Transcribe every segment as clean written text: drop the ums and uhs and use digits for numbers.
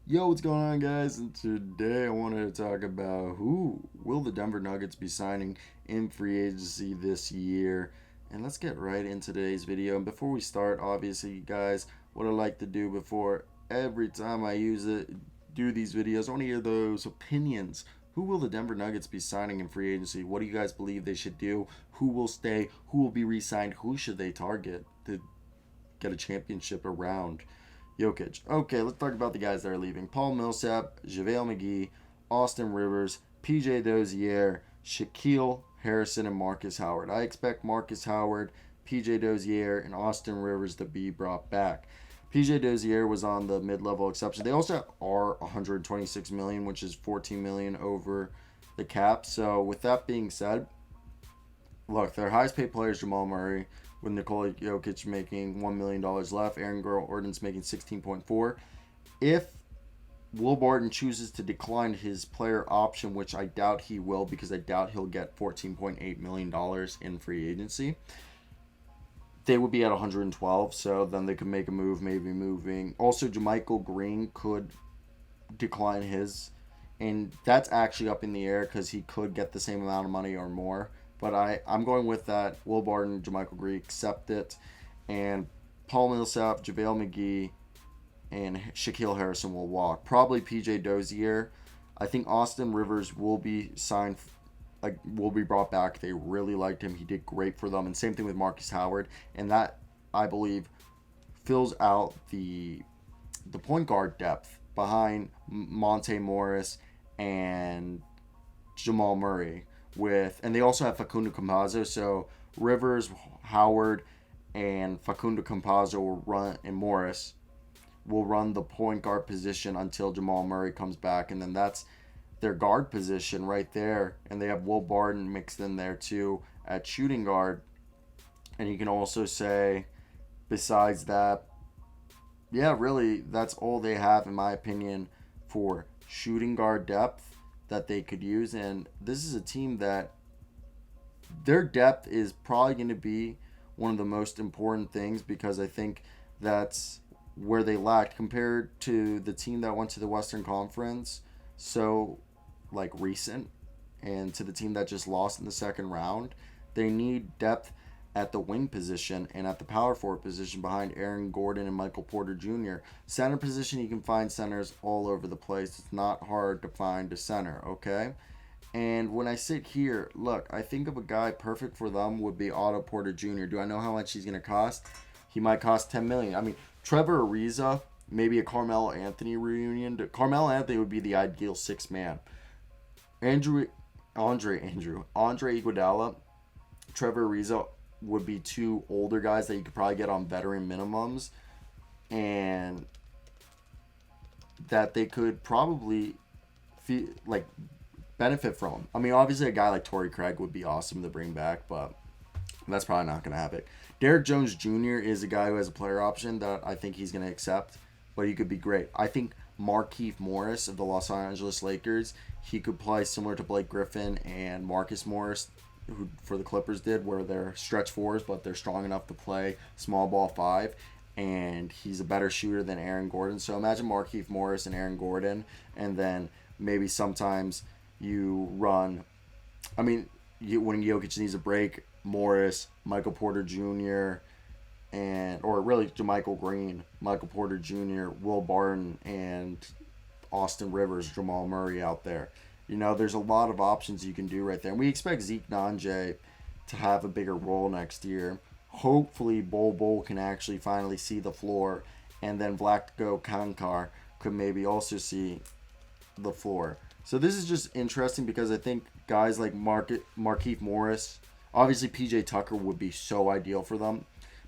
Yo, what's going on, guys? And today I wanted to talk about who will the Denver Nuggets be signing in free agency this year. And let's get right into today's video. And before we start, obviously, guys, what I like to do before every time I do these videos, I want to hear those opinions. Who will the Denver Nuggets be signing in free agency? What do you guys believe they should do? Who will stay? Who will be re-signed? Who should they target to get a championship around Jokic? Okay, let's talk about the guys that are leaving. Paul Millsap, JaVale McGee, Austin Rivers, PJ Dozier, Shaquille Harrison, and Marcus Howard. I expect Marcus Howard, PJ Dozier, and Austin Rivers to be brought back. PJ Dozier was on the mid-level exception. They also are 126 million, which is 14 million over the cap. So with that being said, look, their highest paid player is Jamal Murray, with Nikola Jokic making $1 million left. Aaron Gordon's making 16.4. If Will Barton chooses to decline his player option, which I doubt he will, because I doubt he'll get $14.8 million in free agency, they would be at 112. So then they could make a move, maybe moving. Also, JaMychal Green could decline his, and that's actually up in the air because he could get the same amount of money or more. But I'm going with that. Will Barton, JaMychal Green accept it, and Paul Millsap, JaVale McGee, and Shaquille Harrison will walk. Probably PJ Dozier. I think Austin Rivers will be signed, like will be brought back. They really liked him. He did great for them. And same thing with Marcus Howard. And that, I believe, fills out the point guard depth behind Monte Morris and Jamal Murray. And they also have Facundo Campazzo. So Rivers, Howard, and Facundo Campazzo will run, and Morris will run the point guard position until Jamal Murray comes back, and then that's their guard position right there. And they have Will Barton mixed in there too at shooting guard. And you can also say, besides that, yeah, really, that's all they have, in my opinion, for shooting guard depth that they could use. And this is a team that their depth is probably going to be one of the most important things, because I think that's where they lacked compared to the team that went to the Western Conference so like recent, and to the team that just lost in the second round. They need depth at the wing position and at the power forward position behind Aaron Gordon and Michael Porter Jr. Center position, you can find centers all over the place. It's not hard to find a center, okay? And when I sit here, look, I think of a guy perfect for them would be Otto Porter Jr. Do I know how much he's going to cost? He might cost 10 million. I mean, Trevor Ariza, maybe a Carmelo Anthony reunion. Carmelo Anthony would be the ideal six man. Andre Iguodala, Trevor Ariza would be two older guys that you could probably get on veteran minimums, and that they could probably like benefit from. I mean, obviously a guy like Torrey Craig would be awesome to bring back, but that's probably not going to happen. Derrick Jones Jr. is a guy who has a player option that I think he's going to accept, but he could be great. I think Markieff Morris of the Los Angeles Lakers, he could play similar to Blake Griffin and Marcus Morris, who for the Clippers did, where they're stretch fours, but they're strong enough to play small ball five, and he's a better shooter than Aaron Gordon. So imagine Markieff Morris and Aaron Gordon, and then maybe sometimes you run. I mean, when Jokic needs a break, Morris, Michael Porter Jr., or really JaMychal Green, Michael Porter Jr., Will Barton, and Austin Rivers, Jamal Murray out there. There's a lot of options you can do right there. And we expect Zeke Nanje to have a bigger role next year. Hopefully, Bol can actually finally see the floor, and then Vlatko Kankar could maybe also see the floor. So this is just interesting because I think guys like Markieff Morris, obviously PJ Tucker would be so ideal for them,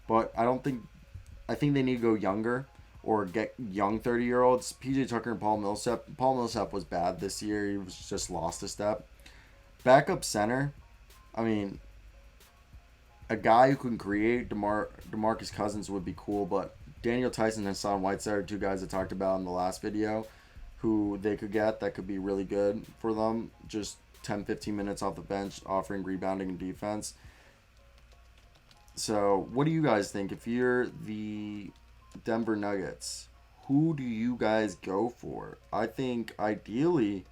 but I think they need to go younger or get young 30-year-olds. PJ Tucker and Paul Millsap. Paul Millsap was bad this year. He was just lost a step. Backup center, I mean, a guy who can create DeMarcus Cousins would be cool, but Daniel Tyson and Hassan Whiteside are two guys I talked about in the last video who they could get that could be really good for them. Just 10, 15 minutes off the bench, offering rebounding and defense. So, what do you guys think? If you're the Denver Nuggets, who do you guys go for? I think ideally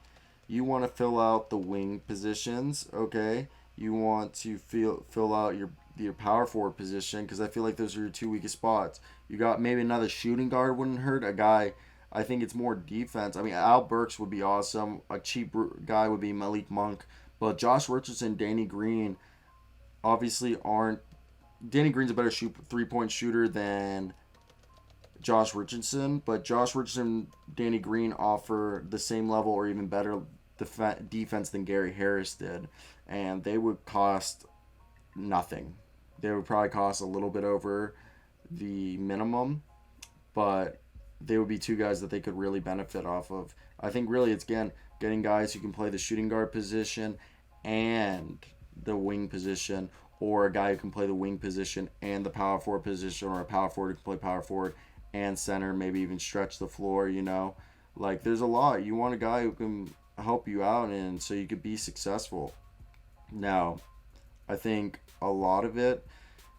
you want to fill out the wing positions, okay? You want to fill out your power forward position because I feel like those are your two weakest spots. You got maybe another shooting guard wouldn't hurt. A guy, I think it's more defense. I mean, Al Burks would be awesome. A cheap guy would be Malik Monk, but Josh Richardson, Danny Green, obviously aren't. Danny Green's a better 3-point shooter than Josh Richardson, but Josh Richardson, Danny Green offer the same level or even better defense than Gary Harris did, and they would cost nothing. They would probably cost a little bit over the minimum, but they would be two guys that they could really benefit off of. I think really it's again getting guys who can play the shooting guard position and the wing position, or a guy who can play the wing position and the power forward position, or a power forward who can play power forward and center, maybe even stretch the floor, you know? Like, there's a lot. You want a guy who can help you out and so you could be successful. Now, I think a lot of it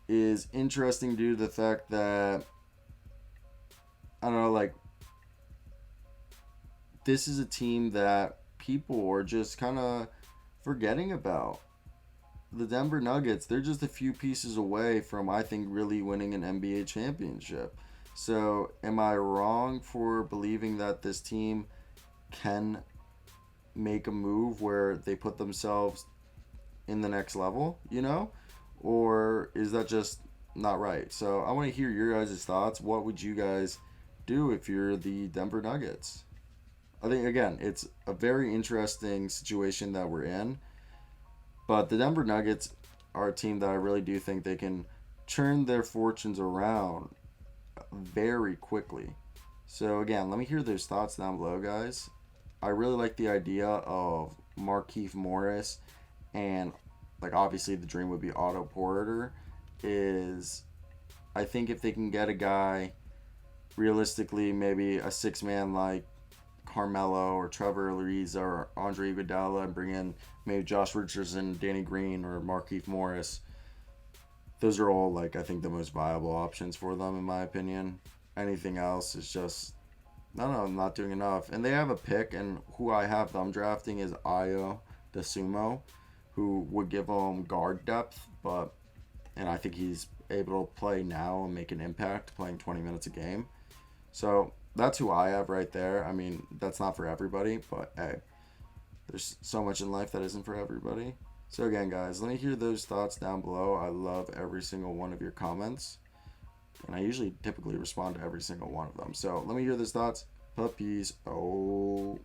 is interesting due to the fact that, I don't know, like, this is a team that people are just kind of forgetting about. The Denver Nuggets, they're just a few pieces away from, I think, really winning an NBA championship. So, am I wrong for believing that this team can make a move where they put themselves in the next level, you know? Or is that just not right? So, I want to hear your guys' thoughts. What would you guys do if you're the Denver Nuggets? I think, again, it's a very interesting situation that we're in. But the Denver Nuggets are a team that I really do think they can turn their fortunes around very quickly. So again, let me hear those thoughts down below, guys. I really like the idea of Markieff Morris, and like obviously the dream would be Otto Porter. Is I think if they can get a guy, realistically maybe a 6-man like Carmelo or Trevor Ariza or Andre Iguodala, and bring in maybe Josh Richardson, Danny Green, or Markieff Morris. Those are all, like, I think the most viable options for them, in my opinion. Anything else is just, I don't know, I'm not doing enough. And they have a pick, and who I have them drafting is Ayo DeSumo, who would give them guard depth, and I think he's able to play now and make an impact playing 20 minutes a game. So that's who I have right there. I mean, that's not for everybody, but hey, there's so much in life that isn't for everybody. So again, guys, let me hear those thoughts down below. I love every single one of your comments, and I usually typically respond to every single one of them. So let me hear those thoughts. Puppies. Oh.